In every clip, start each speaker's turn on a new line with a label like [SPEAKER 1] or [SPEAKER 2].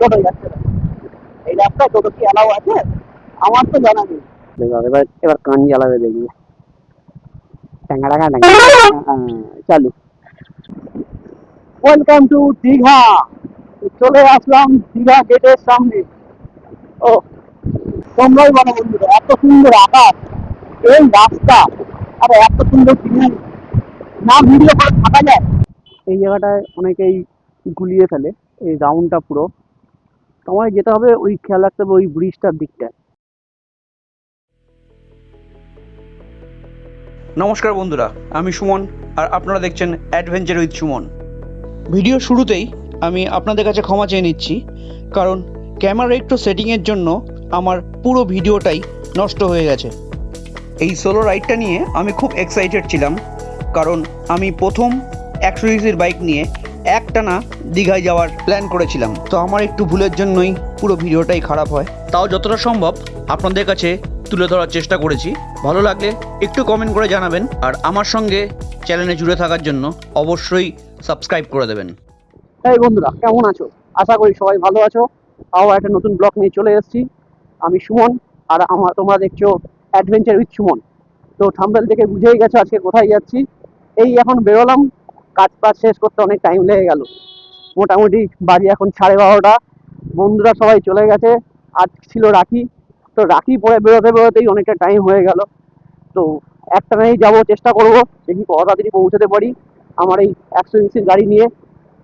[SPEAKER 1] টোটো যাচ্ছে না। এই রাস্তায় টোটো কি অ্যালাউ আছে? আমার তো জানা নেই। এবার এবার কান জ্বালাবে দেখবি। চালু। Welcome to Digha. চলে আসলাম দীঘা গেটের সামনে। ও, তোমরাই বলো বন্ধুরা, এত সুন্দর আকাশ, এই রাস্তা, আর এত সুন্দর সিনারি, না ভিডিও করে থাকা যায়? এই জায়গাটায় অনেকেই গুলিয়ে ফেলে এই রাউন্ডটা পুরো। তোমায় যেতে হবে, ওই খেয়াল রাখতে হবে ওই ব্রিজটার দিকটায়।
[SPEAKER 2] নমস্কার বন্ধুরা, আমি সুমন আর আপনারা দেখছেন অ্যাডভেঞ্চার উইথ সুমন। ভিডিও শুরুতেই আমি আপনাদের কাছে ক্ষমা চেয়ে নিচ্ছি, কারণ ক্যামেরা একটু সেটিংয়ের জন্য আমার পুরো ভিডিওটাই নষ্ট হয়ে গেছে। এই সোলো রাইডটা নিয়ে আমি খুব এক্সাইটেড ছিলাম, কারণ আমি প্রথম 100 সিসির বাইক নিয়ে একটানা দীঘায় যাওয়ার প্ল্যান করেছিলাম। তো আমার একটু ভুলের জন্যই পুরো ভিডিওটাই খারাপ হয়। তাও যতটা সম্ভব আপনাদের কাছে তুলে ধরার চেষ্টা করেছি। ভালো লাগলে একটু কমেন্ট করে জানাবেন, আর আমার সঙ্গে চ্যানেলে জুড়ে থাকার জন্য অবশ্যই সাবস্ক্রাইব করে দেবেন।
[SPEAKER 1] এই বন্ধুরা, কেমন আছো? আশা করি সবাই ভালো আছো। তাও একটা নতুন ব্লগ নিয়ে চলে এসেছি। আমি সুমন, আর তোমরা দেখছো অ্যাডভেঞ্চার উইথ সুমন। তো থাম্বনেল থেকে বুঝেই গেছো আজকে কোথায় যাচ্ছি। এই এখন বেরোলাম, কাজ শেষ করতে অনেক টাইম লেগে গেল। মোটামুটি বাজে এখন 12:30। বন্ধুরা সবাই চলে গেছে, আজ ছিল রাখি। তো রাখি পরে বেরোতে বেরোতেই অনেকটা টাইম হয়ে গেল। তো একটানাই যাবো, চেষ্টা করবো দেখি কত তাড়াতাড়ি পৌঁছাতে পারি আমার এই 100 সিসির গাড়ি নিয়ে।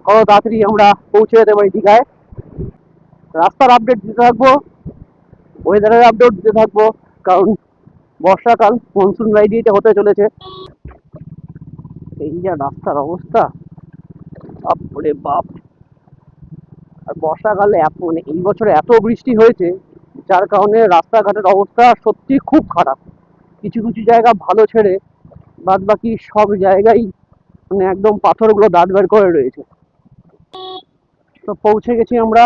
[SPEAKER 1] কত তাড়াতাড়ি আমরা পৌঁছে যেতে পারি দীঘায়। রাস্তার আপডেট দিতে থাকবো, ওয়েদারের আপডেট দিতে থাকবো, কারণ বর্ষাকাল, মনসুন রাইডিটা হতে চলেছে। এই যা রাস্তার অবস্থা, বাপরে বাপ! আর বর্ষাকালে মানে এই বছরে এত বৃষ্টি হয়েছে, যার কারণে রাস্তাঘাটের অবস্থা সত্যি খুব খারাপ। কিছু কিছু জায়গা ভালো ছেড়ে বাদ বাকি সব জায়গায় মানে একদম পাথরগুলো দাঁত বের করে রয়েছে। তো পৌঁছে গেছি আমরা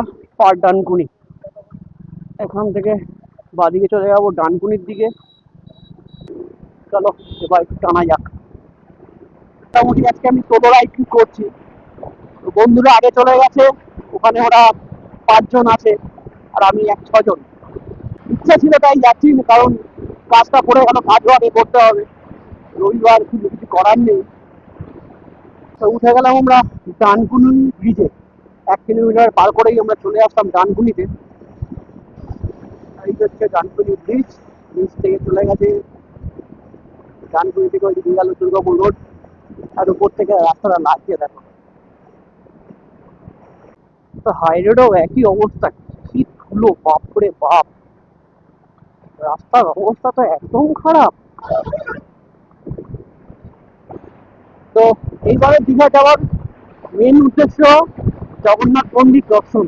[SPEAKER 1] ডানকুনি। এখান থেকে বাদিকে চলে যাবো ডানকুনির দিকে। চলো এবার টানা যাক। মোটামুটি আজকে আমি সোলো রাইড করছি। বন্ধুরা আগে চলে গেছে, ওখানে ওরা 5 জন আছে, আর আমি 6 জন। ইচ্ছা ছিল তাই যাচ্ছি, কারণ কাজটা পড়ে গেল, কাজও আগে করতে হবে, রবিবার কিছু কিছু করার নেই। তো উঠে গেলাম আমরা ডানকুনি ব্রিজে। 1 কিলোমিটার পার করেই আমরা চলে আসলাম ডানকুনিতে। এই হচ্ছে ডানকুনি ব্রিজ। ব্রিজ থেকে চলে গেছে ডানকুনি থেকে ওই দিয়ে গেল দুর্গাপুর রোড। আর উপর থেকে রাস্তাটা লাগছে দেখো। তো হাই রোডেও একই অবস্থা, কি ধুলো, বাপরে বাপ! রাস্তার অবস্থা তো একদম খারাপ। তো এইবারে দীঘা যাওয়ার মেন উদ্দেশ্য জগন্নাথ মন্দির দর্শন।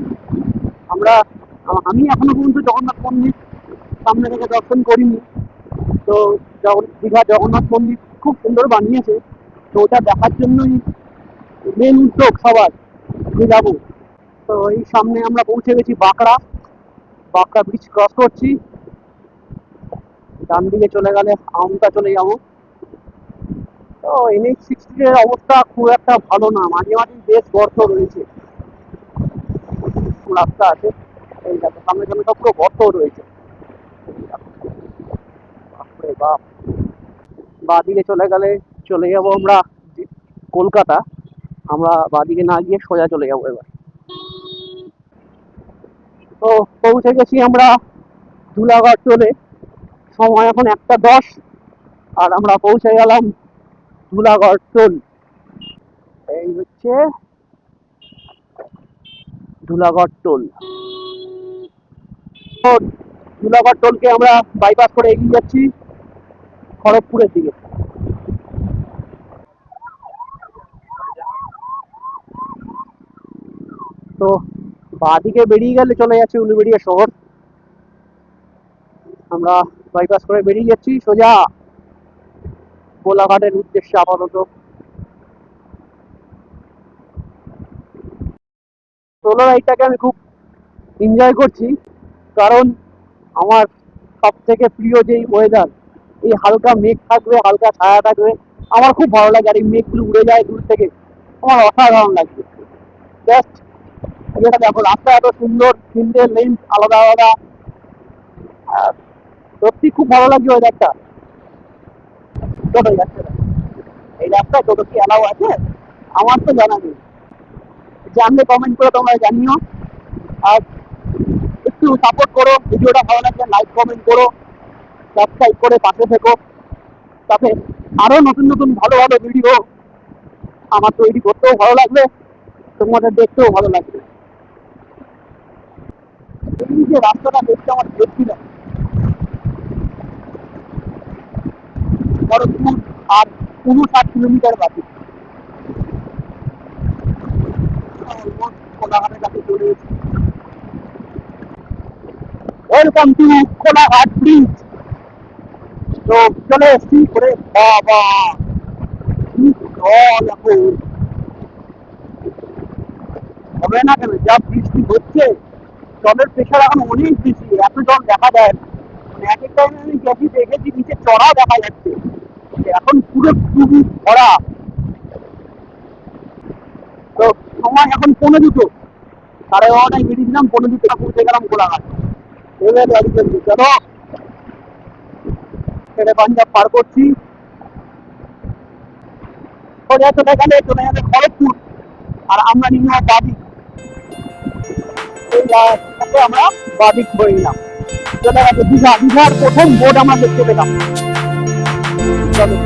[SPEAKER 1] আমরা আমি এখনো পর্যন্ত জগন্নাথ মন্দির সামনে থেকে দর্শন করিনি। তো দীঘা জগন্নাথ মন্দির খুব সুন্দর বানিয়েছে, তো ওটা দেখার জন্যই মেন উদ্যোগ সবার যে যাবো। তো এই সামনে আমরা পৌঁছে গেছি বাঁকড়া। বাঁকড়া ব্রিজ ক্রস করছি, ডান দিকে চলে গেলে আমতা চলে যাবো। তো NH-60 এর অবস্থা খুব একটা ভালো না, মাঝে মাঝে বেশ গর্ত রয়েছে। রাস্তা আছে, এই দেখো সামনে সামনে সব পুরো গর্ত রয়েছে। বাপরে বাপ! বাঁদিকে চলে গেলে চলে যাবো আমরা কলকাতা। আমরা বাঁদিকে না গিয়ে সোজা চলে যাবো এবার। তো পৌঁছে গেছি আমরা ধুলাগড় টোলে। সময় এখন 1:10, আর আমরা পৌঁছে গেলাম ধুলাগড় টোল। এই হচ্ছে ধুলাগড় টোল। তো ধুলাগড় টোলকে আমরা বাইপাস করে এগিয়ে যাচ্ছি খড়গপুরের দিকে। তো বাঁদিকে বেরিয়ে গেলে চলে যাচ্ছে উলুবেড়িয়া শহর। আমরা বাইপাস করে বেরিয়ে যাচ্ছি সোজা কোলাঘাটের উদ্দেশ্যে আপাতত। সোলো রাইডটাকে আমি খুব এনজয় করছি, কারণ আমার সব থেকে প্রিয় যেই ওয়েদার, এই হালকা মেঘ থাকবে, হালকা ছায়া থাকবে, আমার খুব ভালো লাগে। আর এই মেঘগুলো উড়ে যায় দূর থেকে, আমার অসাধারণ লাগবে। জাস্ট যেটা দেখো রাস্তা এত সুন্দর, তিনটে লেন আলাদা আলাদা, সত্যি খুব ভালো লাগছে ওয়েদারটা। টোটো যাচ্ছে না এই রাস্তায়, টোটো কি অ্যালাউ আছে আমার তো জানা নেই, জানলে কমেন্ট করে তোমরা জানিও। আর একটু সাপোর্ট করো, ভিডিওটা ভালো লাগলে লাইক কমেন্ট করো, সাবস্ক্রাইব করে পাশে থেকো, তাতে আরো নতুন নতুন ভালো ভালো ভিডিও আমার তৈরি করতেও ভালো লাগবে, তোমাদের দেখতেও ভালো লাগবে। এই যে রাস্তাটা দেখতে আমার দেখছিলাম খড়গপুর আর 59 কিলোমিটার বাকি, অলমোস্ট কোলাঘাটের কাছে চলে এসেছি। Welcome to Kolaghat bridge. তো চলে এসছি করে বাবা কি জল এখন, হবে না কেন, যা বৃষ্টি হচ্ছে জলের প্রেশার এখন অনেক বেশি, এত জল দেখা যায় না। মানে এক এক টাইমে আমি গেছি দেখেছি নিচে চড়া দেখা যাচ্ছে, এখন পুরো টুবি ভরা। তো সময় এখন 2:45, 11:30 বেরিয়েছিলাম, 2:45 পৌঁছে গেলাম কোলাঘাট। এবার গাড়ি চলছে, চলো ছেড়ে পাঞ্জাব পার করছি, সোজা চলে গেলে চলে যাবে খড়গপুর, আর আমরা নিয়ে নেওয়া বাদিক। এই রাস্তাতে আমরা বাদিক ধরে নিলাম, চলে গেছে দীঘা। দীঘার প্রথম বোট আমরা দেখতে পেলাম। চলো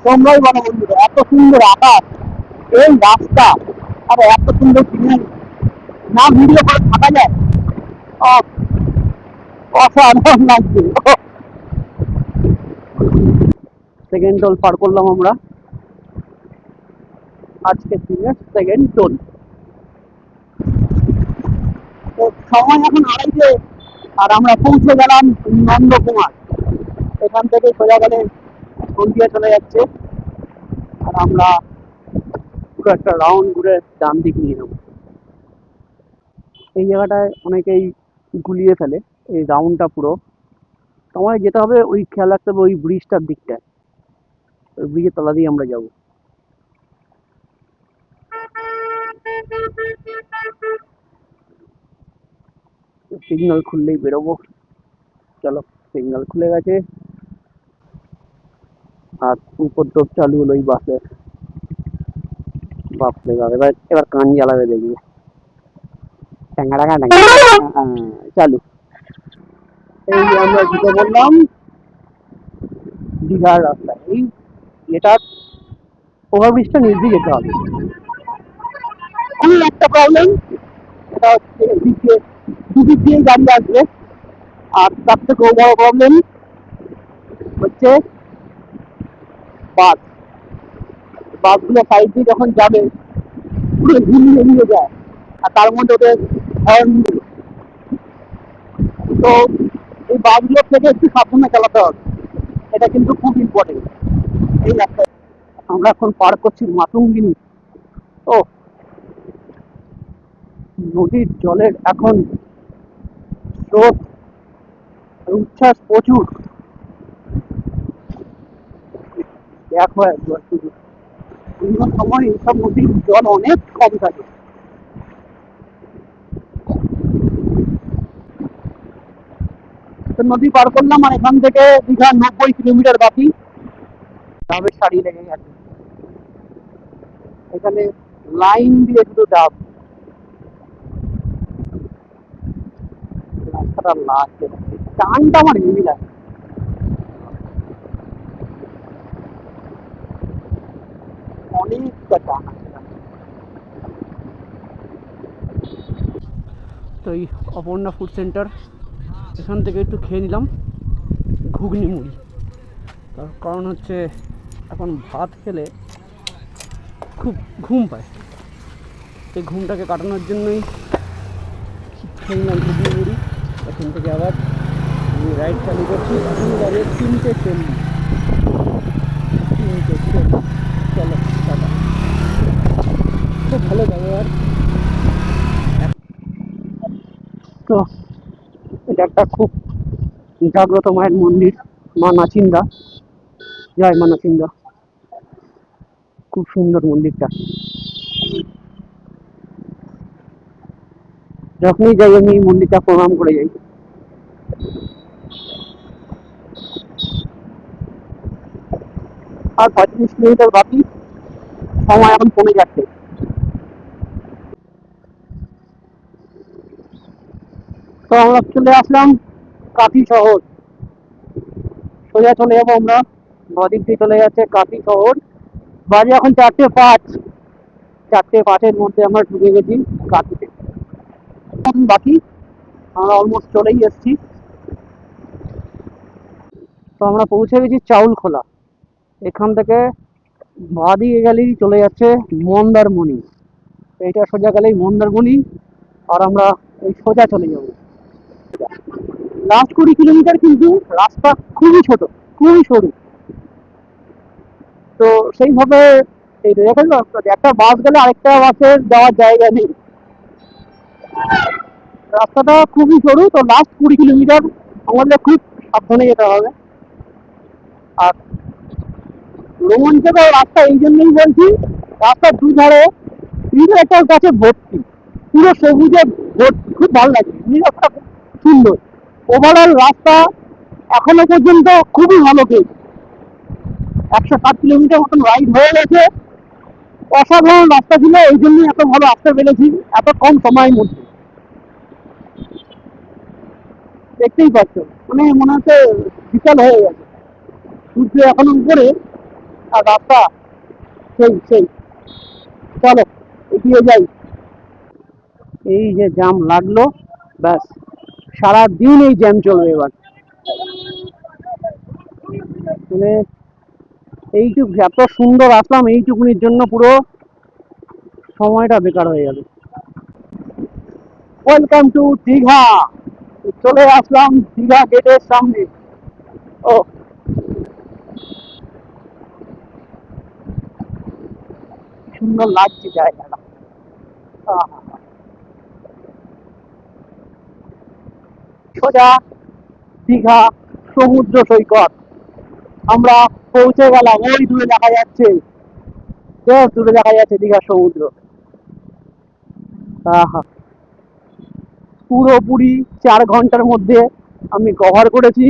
[SPEAKER 1] তোমরাই বলো বন্ধুরা, এত সুন্দর আকাশ, এই রাস্তা, আর এত সুন্দর সিনারি, না ভিডিও করে থাকা যায়। আহ, অসাধারণ লাগছে। সেকেন্ড টোল পার করলাম আমরা, আজকের দিনের সেকেন্ড টোল। তো সময় এখন 2:30, আর আমরা পৌঁছে গেলাম নন্দকুমার। এখান থেকে সোজা গেলে হলদিয়া চলে যাচ্ছে, আর আমরা পুরো একটা রাউন্ড ঘুরে ডান দিক নিয়ে নেবো। এই জায়গাটায় অনেকেই গুলিয়ে ফেলে এই রাউন্ডটা পুরো, তোমায় যেতে হবে ওই, খেয়াল রাখতে হবে ওই ব্রিজটার দিকটায়, ওই ব্রিজের তলা দিয়ে আমরা যাবো। সিগন্যাল খুললেই বেরোবো, চলো সিগন্যাল খুলে গেছে, আর উপদ্রব চালু হলো এই বাসে। বাপরে বাপ, এবার এবার কান জ্বালাবে দেখবে, চালু। এই যে আমরা ঢুকে বললাম দীঘার রাস্তায়। এই এটা ওভারব্রিজটা নিচ দিয়ে যেতে হবে। একটা প্রবলেম, এটা হচ্ছে এদিক দিয়ে দুদিক দিয়ে গাড়ি আসবে, আর তার থেকেও বড় প্রবলেম হচ্ছে বাস। বাসগুলো সাইড দিয়ে যখন যাবে পুরো ঝিমিয়ে নিয়ে যায়, আর তার মধ্যে ওদের হর্ন। তো এই বাসগুলোর থেকে একটু সাবধানে চালাতে হবে, এটা কিন্তু খুব ইম্পর্টেন্ট। এই রাস্তায় আমরা এখন পার করছি মাতঙ্গিনী। ও, নদীর জলের এখন স্রোত, উচ্ছ্বাস প্রচুর। দেখো একবার শুধু, অন্য সময় এইসব নদীর জল অনেক কম থাকে। তো নদী পার করলাম, আর এখান থেকে দীঘা 90 কিলোমিটার বাকি। ডাবের শাড়ি লেগে গেছে এখানে, লাইন দিয়ে শুধু ডাব। রাস্তাটা লাগছে, টানটা আমার হেভি লাগে। অনেকটা টান আছে। তো এই অপর্ণা ফুড সেন্টার, এখান থেকে একটু খেয়ে নিলাম ঘুগনি মুড়ি। তার কারণ হচ্ছে এখন ভাত খেলে খুব ঘুম পায়, এই ঘুমটাকে কাটানোর জন্যই খেয়ে নিলাম ঘুগনি মুড়ি। এখান থেকে আবার আমি রাইড চালু করছি। এখন বাজে 3:40। চলো টাটা। খুব ভালো ব্যবহার। তো এটা একটা খুব জাগ্রত মায়ের মন্দির, মা নাচিন্দা। জয় মা নাচিন্দা। খুব সুন্দর মন্দিরটা। যখনই যাই আমি এই মন্দিরটা প্রণাম করে যাই। আর 35 মিনিটের বাকি, সময় এখন কমে যাচ্ছে। তো আমরা চলে আসলাম কাঁথি শহর। সোজা চলে যাবো আমরা, নদিক দিয়ে চলে যাচ্ছে কাঁথি শহর। বাজে এখন 4:05। 4:05-এর মধ্যে আমরা ঢুকে গেছি কাঁথিতে। এখন বাকি, আমরা অলমোস্ট চলেই এসেছি। তো আমরা পৌঁছে গেছি চাউলখোলা। এখান থেকে বাঁ দিকে গেলেই চলে যাচ্ছে মন্দারমণি। এইটা সোজা গেলেই মন্দারমণি। আর আমরা এই সোজা চলে যাব। লাস্ট 20 কিলোমিটার, কিন্তু রাস্তা খুবই ছোট, খুবই সরু। তো সেইভাবে এই দেখেন না, একটা বাস গেলে আরেকটা বাসের যাওয়ার জায়গা নেই। রাস্তাটা খুবই সরু। তো লাস্ট 20 কিলোমিটার আমাদের খুব সাবধানে যেতে হবে। আর রোমাঞ্চকর রাস্তা এই জন্যই বলছি, রাস্তার দুধারে একটা গাছে ভর্তি, পুরো সবুজে ভর্তি, খুব ভালো লাগে। রাস্তা খুব সুন্দর। ওভারঅল রাস্তা এখনো পর্যন্ত খুবই ভালো পেয়েছি। 107 কিলোমিটার মতন রাইড হয়ে গেছে। অসাধারণ রাস্তা ছিল, এই জন্যই এত ভালো আসতে পেরেছি এত কম সময়ের মধ্যে। দেখতেই পাচ্ছ, মানে মনে হচ্ছে বিকাল হয়ে গেছে, সূর্য এখনো উপরে আর রাস্তা সেই সেই। চলো এগিয়ে যাই। এই যে জ্যাম লাগলো, ব্যাস সারা দিন এই জ্যাম চলবে এবার। মানে এইটুকু এত সুন্দর আসলাম, এইটুকুনির জন্য পুরো সময়টা বেকার হয়ে যাবে। Welcome to Digha. চলে আসলাম দীঘা গেটের সামনে। ও সুন্দর লাগছে জায়গাটা। আহা, সোজা দীঘা সমুদ্র সৈকত। আমরা পৌঁছে গেলাম। ওই দূরে দেখা যাচ্ছে, দূরে দেখা যাচ্ছে দীঘা সমুদ্র। আহা, পুরোপুরি 4 ঘন্টার মধ্যে আমি কভার করেছি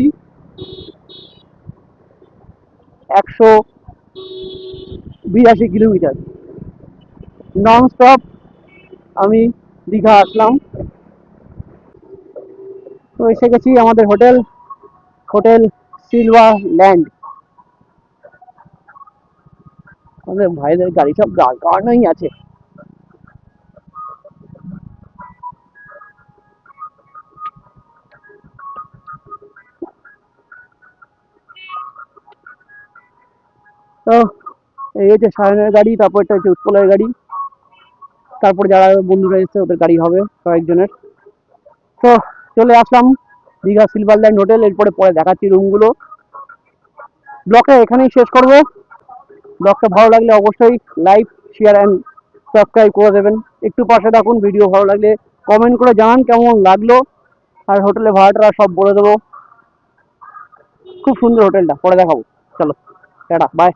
[SPEAKER 1] 182 কিলোমিটার নন স্টপ। আমি দীঘা আসলাম। তো এসে গেছি আমাদের হোটেল, হোটেল সিলভার ল্যান্ড। আমাদের ভাইদের গাড়ি সব দাঁড় করানোই আছে। তো এই হচ্ছে সায়নের গাড়ি, তারপর এটা হচ্ছে উৎপলের গাড়ি, তারপর যারা বন্ধুরা এসছে ওদের গাড়ি হবে কয়েকজনের। তো চলে আসলাম দীঘা সিলভার ল্যান্ড হোটেল। এরপরে পরে দেখাচ্ছি রুমগুলো। ব্লগটা এখানেই শেষ করব। ব্লগটা ভালো লাগলে অবশ্যই লাইক, শেয়ার অ্যান্ড সাবস্ক্রাইব করে দেবেন। একটু পাশে থাকুন। ভিডিও ভালো লাগলে কমেন্ট করে জানান কেমন লাগলো। আর হোটেলে ভাড়াটা সব বলে দেবো। খুব সুন্দর হোটেলটা, পরে দেখাবো। চলো টাটা, বাই।